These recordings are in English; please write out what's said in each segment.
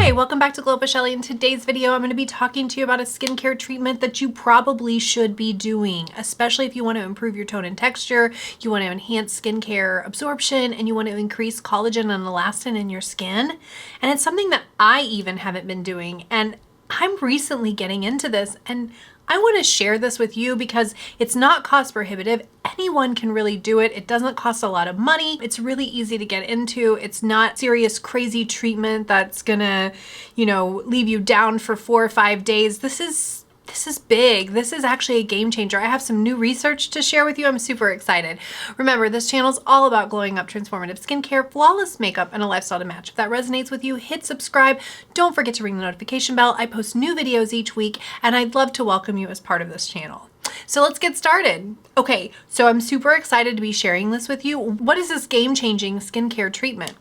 Hi, welcome back to Glow Up with Shelly. In today's video, I'm going to be talking to you about a skincare treatment that you probably should be doing, especially if you want to improve your tone and texture, you want to enhance skincare absorption, and you want to increase collagen and elastin in your skin. And it's something that I even haven't been doing, and I'm recently getting into this, and I want to share this with you because it's not cost prohibitive. Anyone can really do it. It doesn't cost a lot of money. It's really easy to get into. It's not serious, crazy treatment that's gonna, leave you down for 4 or 5 days. This is big. This is actually a game changer. I have some new research to share with you. I'm super excited. Remember, this channel is all about glowing up transformative skincare, flawless makeup, and a lifestyle to match. If that resonates with you, hit subscribe. Don't forget to ring the notification bell. I post new videos each week, and I'd love to welcome you as part of this channel. So let's get started. Okay, so I'm super excited to be sharing this with you. What is this game-changing skincare treatment?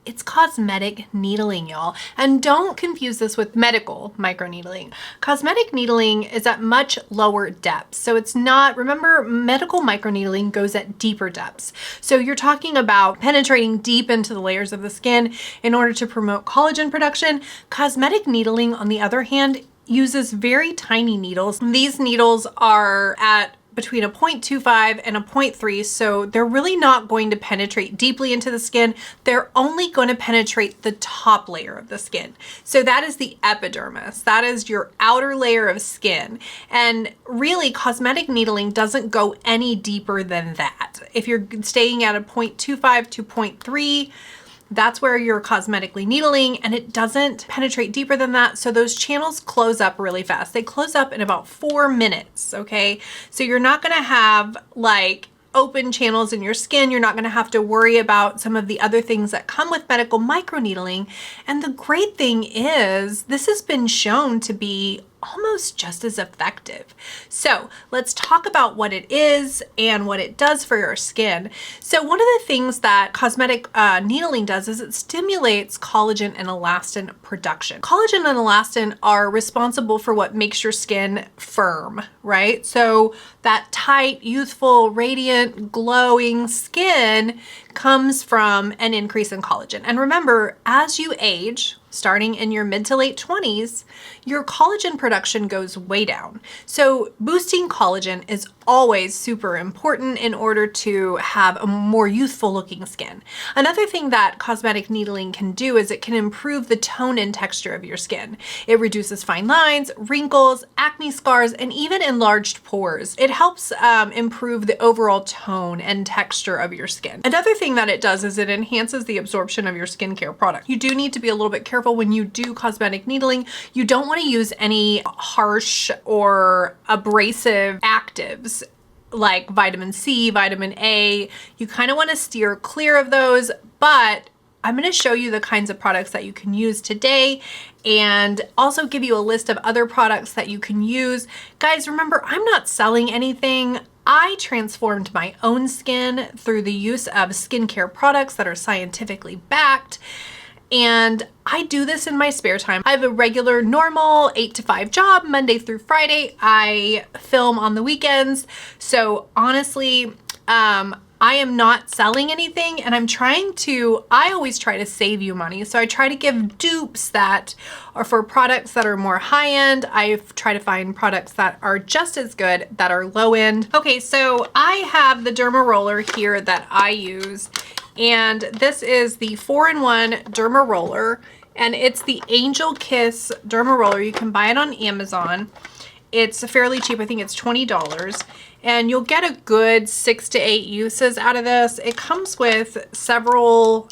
It's cosmetic needling, y'all. And don't confuse this with medical microneedling. Cosmetic needling is at much lower depths. So it's not, remember, medical microneedling goes at deeper depths. So you're talking about penetrating deep into the layers of the skin in order to promote collagen production. Cosmetic needling, on the other hand, uses very tiny needles. These needles are at between a 0.25 and a 0.3, so they're really not going to penetrate deeply into the skin. They're only going to penetrate the top layer of the skin. So that is the epidermis. That is your outer layer of skin. And really, cosmetic needling doesn't go any deeper than that. If you're staying at a 0.25 to 0.3, that's where you're cosmetically needling, and it doesn't penetrate deeper than that. So those channels close up really fast. They close up in about 4 minutes, okay? So you're not gonna have like open channels in your skin. You're not gonna have to worry about some of the other things that come with medical microneedling. And the great thing is, this has been shown to be almost just as effective. So let's talk about what it is and what it does for your skin. So one of the things that cosmetic needling does is it stimulates collagen and elastin production. Collagen and elastin are responsible for what makes your skin firm, right? So that tight, youthful, radiant, glowing skin comes from an increase in collagen. And remember, as you age, starting in your mid to late 20s, your collagen production goes way down. So boosting collagen is always super important in order to have a more youthful looking skin. Another thing that cosmetic needling can do is it can improve the tone and texture of your skin. It reduces fine lines, wrinkles, acne scars, and even enlarged pores. It helps improve the overall tone and texture of your skin. Another thing that it does is it enhances the absorption of your skincare product. You do need to be a little bit careful when you do cosmetic needling. You don't want to use any harsh or abrasive actives like vitamin C, vitamin A. You kind of want to steer clear of those, but I'm going to show you the kinds of products that you can use today and also give you a list of other products that you can use. Guys, remember, I'm not selling anything. I transformed my own skin through the use of skincare products that are scientifically backed. And I do this in my spare time. I have a regular, normal 8 to 5 job, Monday through Friday. I film on the weekends. So honestly, I am not selling anything, and I always try to save you money. So I try to give dupes that are for products that are more high end. I try to find products that are just as good, that are low end. Okay, so I have the derma roller here that I use. And this is the 4-in-1 derma roller, and it's the Angel Kiss derma roller. You can buy it on Amazon. It's fairly cheap. I think it's $20, and you'll get a good 6 to 8 uses out of this. It comes with several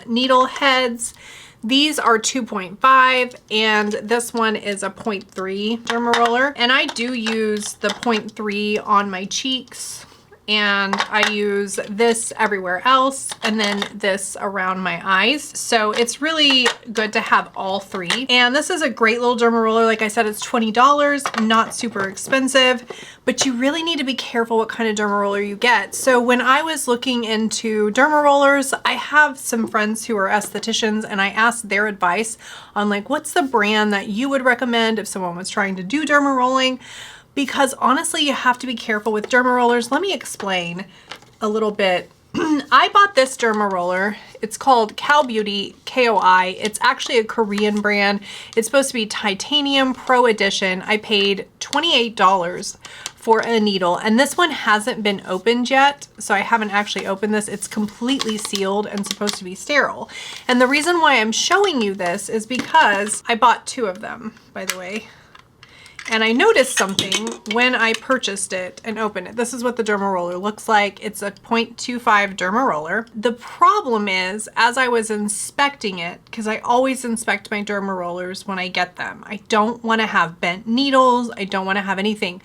needle heads. These are 2.5, and this one is a 0.3 derma roller. And I do use the 0.3 on my cheeks, and I use this everywhere else, and then this around my eyes. So it's really good to have all three. And this is a great little derma roller. Like I said, it's $20, not super expensive, but you really need to be careful what kind of derma roller you get. So when I was looking into derma rollers, I have some friends who are estheticians, and I asked their advice on like, what's the brand that you would recommend if someone was trying to do derma rolling? Because honestly, you have to be careful with derma rollers. Let me explain a little bit I bought this derma roller. It's called Cal Beauty KOI. It's actually a Korean brand. It's supposed to be Titanium Pro Edition. I paid $28 for a needle, and this one hasn't been opened yet, so I haven't actually opened this. It's completely sealed and supposed to be sterile. And the reason why I'm showing you this is because I bought 2 of them, by the way. And I noticed something when I purchased it and opened it. This is what the derma roller looks like. It's a 0.25 derma roller. The problem is, as I was inspecting it, because I always inspect my derma rollers when I get them, I don't want to have bent needles. I don't want to have anything.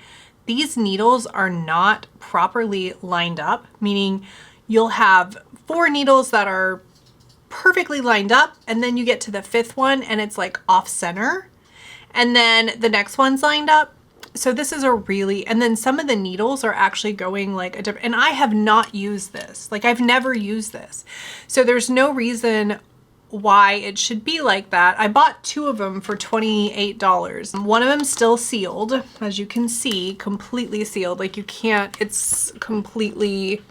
These needles are not properly lined up, meaning you'll have 4 needles that are perfectly lined up, and then you get to the 5th one and it's like off center. And then the next one's lined up. So this is a really, and then some of the needles are actually going like a different, and I have not used this. Like I've never used this. So there's no reason why it should be like that. I bought 2 of them for $28. One of them still sealed, as you can see, completely sealed. Like you can't, it's completely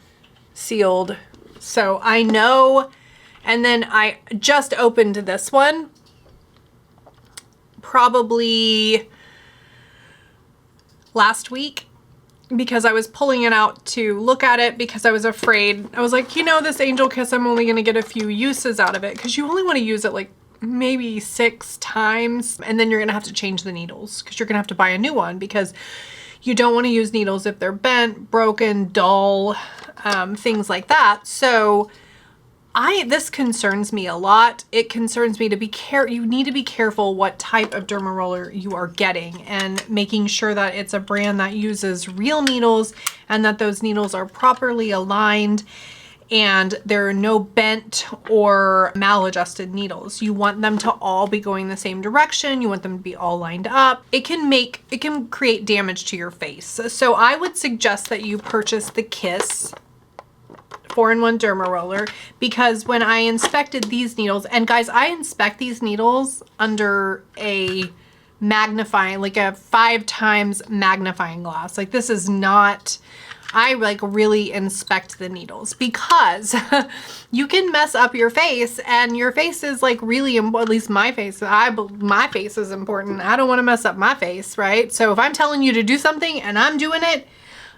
sealed. So I know, and then I just opened this one probably last week because I was pulling it out to look at it because I was afraid. I was like, you know, this Angel Kiss, I'm only gonna get a few uses out of it because you only want to use it like maybe 6 times, and then you're gonna have to change the needles because you're gonna have to buy a new one because you don't want to use needles if they're bent, broken, dull, things like that. So this concerns me a lot. It concerns me to be you need to be careful what type of derma roller you are getting and making sure that it's a brand that uses real needles and that those needles are properly aligned and there are no bent or maladjusted needles. You want them to all be going the same direction. You want them to be all lined up. It can create damage to your face. So I would suggest that you purchase the Kiss 4-in-1 derma roller because when I inspected these needles, and guys, I inspect these needles under a magnifying, like a 5 times magnifying glass. Like this is not, I like really inspect the needles because you can mess up your face, and your face is like really, at least my face, my face is important. I don't want to mess up my face, right? So if I'm telling you to do something and I'm doing it,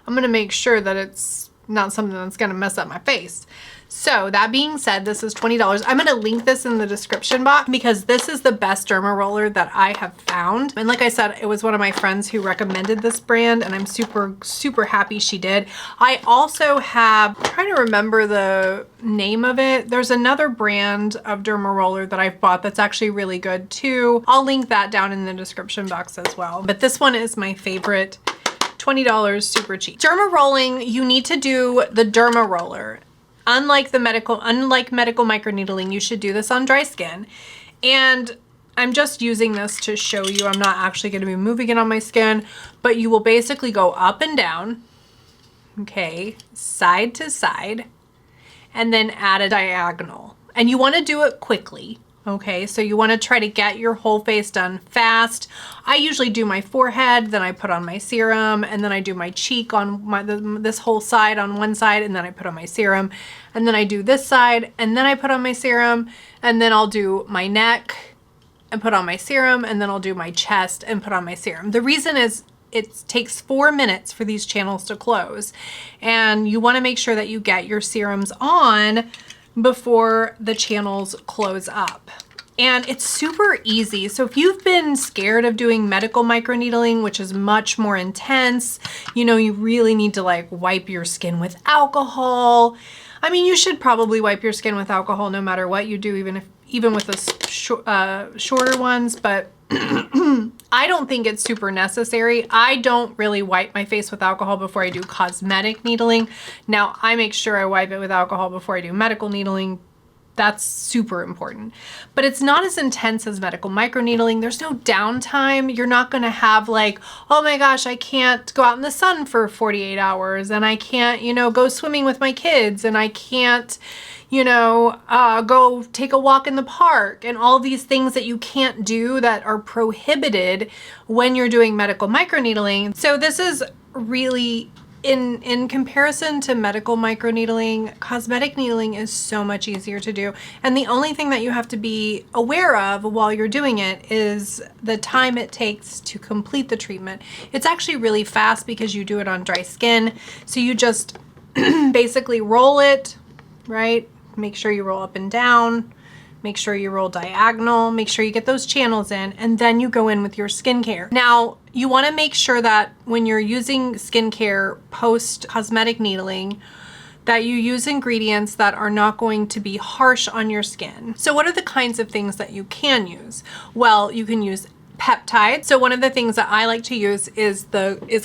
I'm going to make sure that it's not something that's gonna mess up my face. So that being said, this is $20. I'm gonna link this in the description box because this is the best derma roller that I have found. And like I said, it was one of my friends who recommended this brand, and I'm super, super happy she did. I also have, I'm trying to remember the name of it. There's another brand of derma roller that I've bought that's actually really good too. I'll link that down in the description box as well. But this one is my favorite. $20, super cheap. Derma rolling, you need to do the derma roller. Unlike medical microneedling, you should do this on dry skin. And I'm just using this to show you. I'm not actually going to be moving it on my skin, but you will basically go up and down, okay, side to side, and then add a diagonal. And you want to do it quickly. Okay, so you want to try to get your whole face done fast. I usually do my forehead, then I put on my serum, and then I do my cheek on this whole side on one side, and then I put on my serum, and then I do this side, and then I put on my serum, and then I'll do my neck and put on my serum, and then I'll do my chest and put on my serum. The reason is it takes 4 minutes for these channels to close, and you want to make sure that you get your serums on before the channels close up. And it's super easy. So if you've been scared of doing medical microneedling, which is much more intense, you know, you really need to like wipe your skin with alcohol. I mean, you should probably wipe your skin with alcohol no matter what you do, even with the shorter ones, but I don't think it's super necessary. I don't really wipe my face with alcohol before I do cosmetic needling. Now, I make sure I wipe it with alcohol before I do medical needling. That's super important. But it's not as intense as medical microneedling. There's no downtime. You're not going to have like, oh my gosh, I can't go out in the sun for 48 hours, and I can't, you know, go swimming with my kids, and I can't, you know, go take a walk in the park, and all these things that you can't do that are prohibited when you're doing medical microneedling. So this is really in comparison to medical microneedling, cosmetic needling is so much easier to do. And the only thing that you have to be aware of while you're doing it is the time it takes to complete the treatment. It's actually really fast because you do it on dry skin. So you just basically roll it, right? Make sure you roll up and down. Make sure you roll diagonal, make sure you get those channels in, and then you go in with your skincare. Now, you wanna make sure that when you're using skincare post cosmetic needling, that you use ingredients that are not going to be harsh on your skin. So what are the kinds of things that you can use? Well, you can use peptides. So one of the things that I like to use is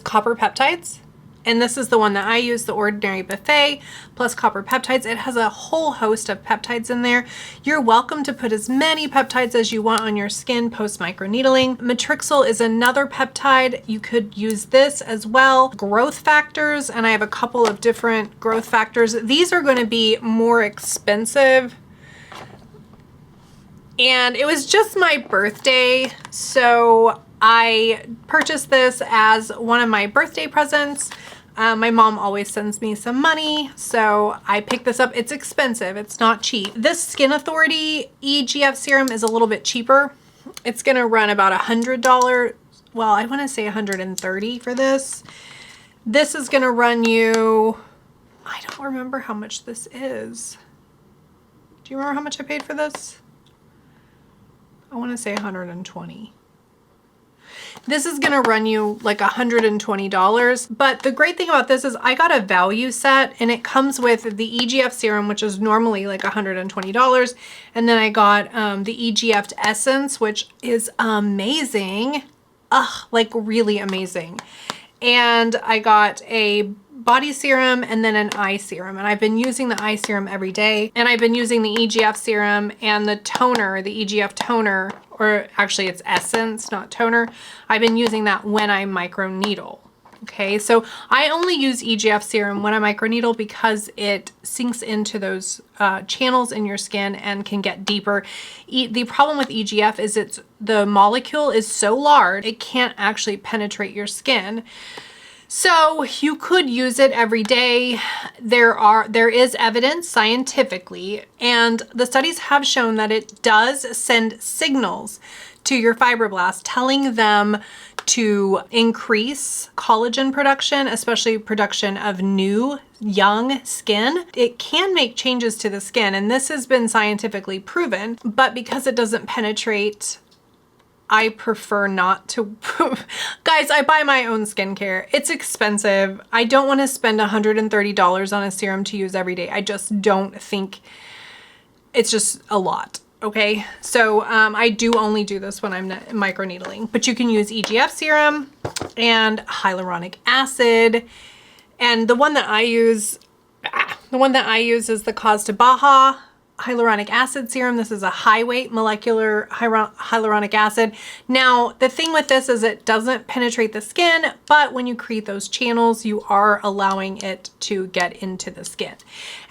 copper peptides. And this is the one that I use, the Ordinary Buffet plus copper peptides. It has a whole host of peptides in there. You're welcome to put as many peptides as you want on your skin post microneedling. Matrixyl is another peptide. You could use this as well. Growth factors, and I have a couple of different growth factors. These are going to be more expensive. And it was just my birthday, so I purchased this as one of my birthday presents. My mom always sends me some money, so I picked this up. It's expensive, it's not cheap. This Skin Authority EGF serum is a little bit cheaper. It's gonna run about $100. Well, I wanna say $130 for this. This is gonna run you, I don't remember how much this is. Do you remember how much I paid for this? I wanna say $120. This is gonna run you like $120, but the great thing about this is I got a value set, and it comes with the EGF serum, which is normally like $120, and then I got the EGF essence, which is amazing. Like really amazing. And I got a body serum and then an eye serum, and I've been using the eye serum every day, and I've been using the EGF serum and the toner, the EGF toner, or actually it's essence, not toner. I've been using that when I microneedle. Okay, so I only use EGF serum when I microneedle because it sinks into those channels in your skin and can get deeper. The problem with EGF is the molecule is so large, it can't actually penetrate your skin. So you could use it every day. There is evidence scientifically, and the studies have shown that it does send signals to your fibroblasts telling them to increase collagen production, especially production of new young skin. It can make changes to the skin, and this has been scientifically proven, but because it doesn't penetrate, I prefer not to. Guys, I buy my own skincare. It's expensive. I don't want to spend $130 on a serum to use every day. I just don't think it's just a lot. Okay, so I do only do this when I'm microneedling, but you can use EGF serum and hyaluronic acid. And the one that I use is the Cause to BAHA hyaluronic acid serum. This is a high weight molecular hyaluronic acid. Now, the thing with this is it doesn't penetrate the skin, but when you create those channels, you are allowing it to get into the skin.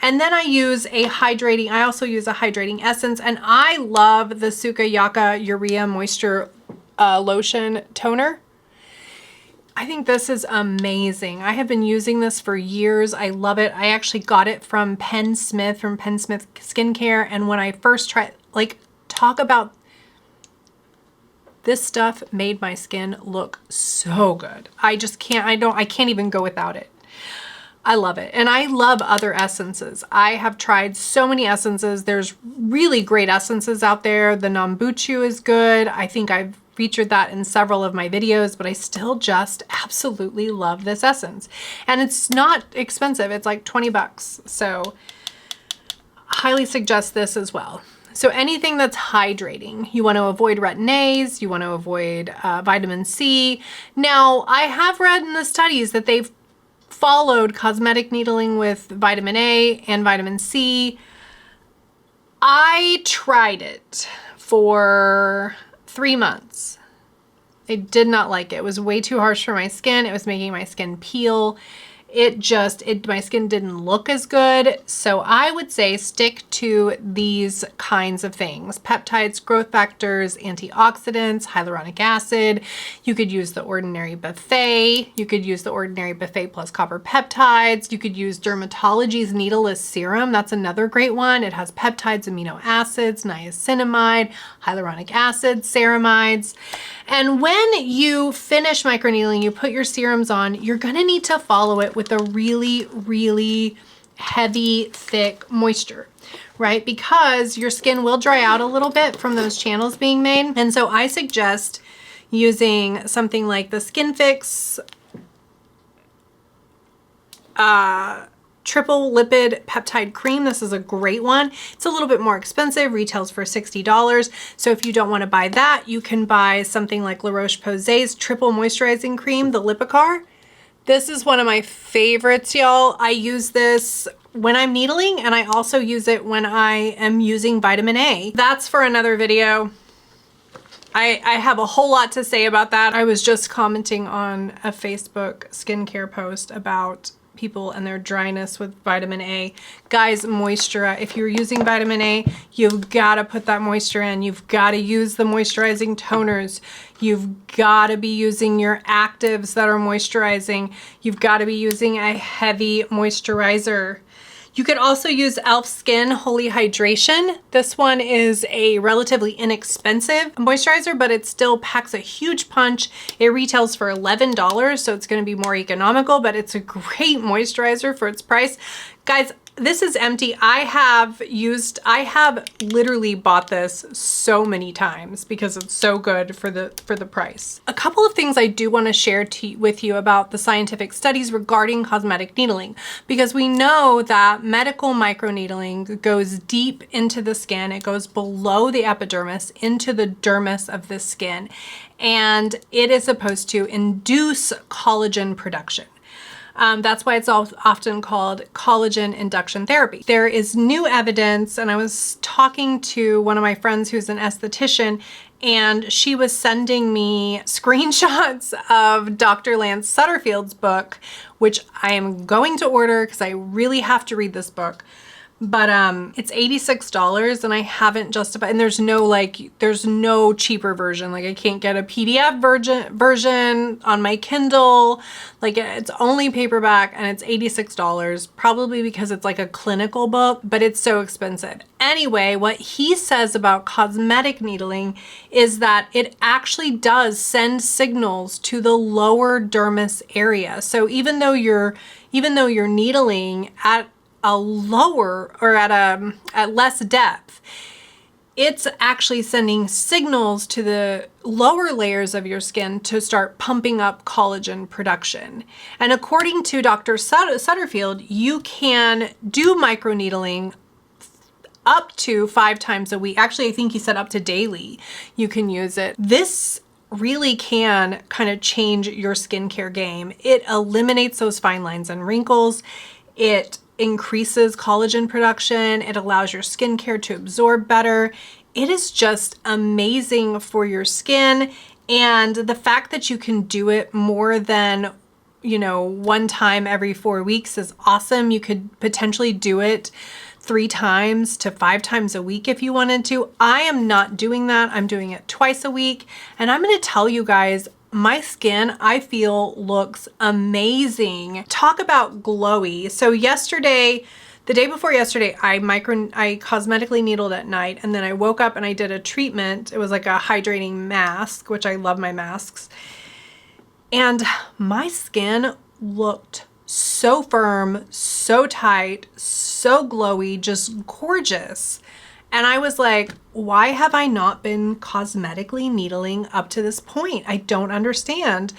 And then I also use a hydrating essence, and I love the SUKOYAKA Urea Moisture Lotion Toner. I think this is amazing. I have been using this for years. I love it. I actually got it from Penn Smith Skincare. And when I first tried, talk about this stuff made my skin look so good. I can't even go without it. I love it. And I love other essences. I have tried so many essences. There's really great essences out there. The Nambuchu is good. I think I've featured that in several of my videos, but I still just absolutely love this essence. And it's not expensive. It's like 20 bucks. So highly suggest this as well. So anything that's hydrating, you want to avoid retin-A's, you want to avoid vitamin C. Now, I have read in the studies that they've followed cosmetic needling with vitamin A and vitamin C. I tried it for 3 months. I did not like it. It was way too harsh for my skin. It was making my skin peel. my skin didn't look as good. So I would say stick to these kinds of things: peptides, growth factors, antioxidants, hyaluronic acid. You could use the Ordinary Buffet. You could use the Ordinary Buffet plus copper peptides. You could use Dermatology's Needleless Serum. That's another great one. It has peptides, amino acids, niacinamide, hyaluronic acid, ceramides. And when you finish microneedling, you put your serums on, you're gonna need to follow it with a really, really heavy, thick moisture, right? Because your skin will dry out a little bit from those channels being made. And so I suggest using something like the Skin Fix Triple Lipid Peptide Cream. This is a great one. It's a little bit more expensive, retails for $60. So if you don't want to buy that, you can buy something like La Roche-Posay's Triple Moisturizing Cream, the Lipicar. This is one of my favorites, y'all. I use this when I'm needling, and I also use it when I am using vitamin A. That's for another video. I have a whole lot to say about that. I was just commenting on a Facebook skincare post about people and their dryness with vitamin A. Guys, moisture. If you're using vitamin A, you've got to put that moisture in. You've got to use the moisturizing toners. You've got to be using your actives that are moisturizing. You've got to be using a heavy moisturizer. You could also use e.l.f. Skin Holy Hydration. This one is a relatively inexpensive moisturizer, but it still packs a huge punch. It retails for $11, so it's going to be more economical, but it's a great moisturizer for its price. Guys, this is empty. I have literally bought this so many times because it's so good for the price. A couple of things I do want to share with you about the scientific studies regarding cosmetic needling, because we know that medical microneedling goes deep into the skin. It goes below the epidermis into the dermis of the skin, and it is supposed to induce collagen production. That's why it's often called collagen induction therapy. There is new evidence, and I was talking to one of my friends who's an esthetician, and she was sending me screenshots of Dr. Lance Sutterfield's book, which I am going to order because I really have to read this book. But it's $86, and I haven't justified, and there's no cheaper version. Like, I can't get a PDF version on my Kindle. Like, it's only paperback, and it's $86, probably because it's like a clinical book, but it's so expensive. Anyway, what he says about cosmetic needling is that it actually does send signals to the lower dermis area. So even though you're needling at a lower or at less depth, it's actually sending signals to the lower layers of your skin to start pumping up collagen production. And according to Dr. Sutterfield, you can do microneedling up to 5 times a week. Actually, I think he said up to daily you can use it. This really can kind of change your skincare game. It eliminates those fine lines and wrinkles. It increases collagen production. It allows your skincare to absorb better. It is just amazing for your skin. And the fact that you can do it more than, 1 time every 4 weeks is awesome. You could potentially do it 3 times to 5 times a week if you wanted to. I am not doing that. I'm doing it twice a week. And I'm going to tell you guys, my skin, I feel, looks amazing. Talk about glowy. So yesterday, the day before yesterday, I cosmetically needled at night, and then I woke up and I did a treatment. It was like a hydrating mask, which I love my masks. And my skin looked so firm, so tight, so glowy, just gorgeous. And I was like, why have I not been cosmetically needling up to this point? I don't understand.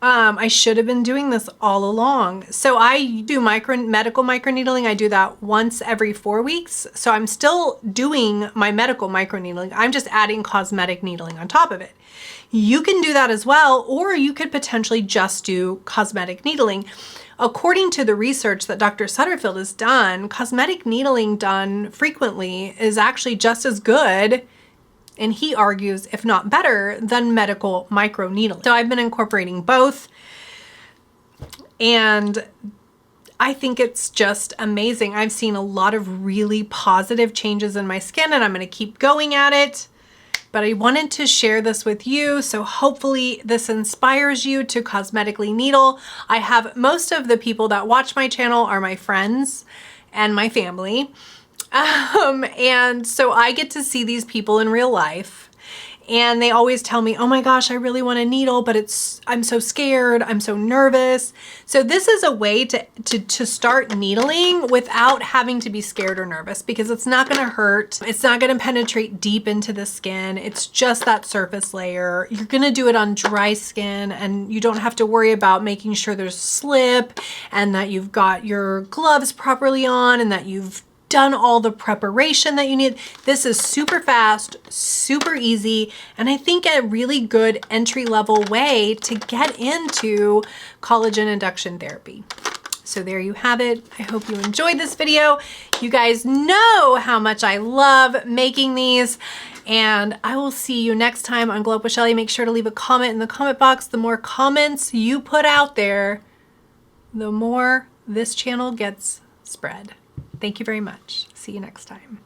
I should have been doing this all along. So I do medical microneedling. I do that once every 4 weeks. So I'm still doing my medical microneedling. I'm just adding cosmetic needling on top of it. You can do that as well, or you could potentially just do cosmetic needling. According to the research that Dr. Sutterfield has done, cosmetic needling done frequently is actually just as good, and he argues, if not better, than medical microneedling. So I've been incorporating both. And I think it's just amazing. I've seen a lot of really positive changes in my skin, and I'm going to keep going at it. But I wanted to share this with you, so hopefully this inspires you to cosmetically needle. I have most of the people that watch my channel are my friends and my family. And so I get to see these people in real life. And they always tell me, oh my gosh, I really want to needle, but I'm so scared, I'm so nervous. So this is a way to start needling without having to be scared or nervous, because it's not going to hurt. It's not going to penetrate deep into the skin. It's just that surface layer. You're going to do it on dry skin, and you don't have to worry about making sure there's slip and that you've got your gloves properly on and that you've done all the preparation that you need. This is super fast, super easy, and I think a really good entry-level way to get into collagen induction therapy. So there you have it. I hope you enjoyed this video. You guys know how much I love making these, and I will see you next time on Glow Up with Shelly. Make sure to leave a comment in the comment box. The more comments you put out there, the more this channel gets spread. Thank you very much. See you next time.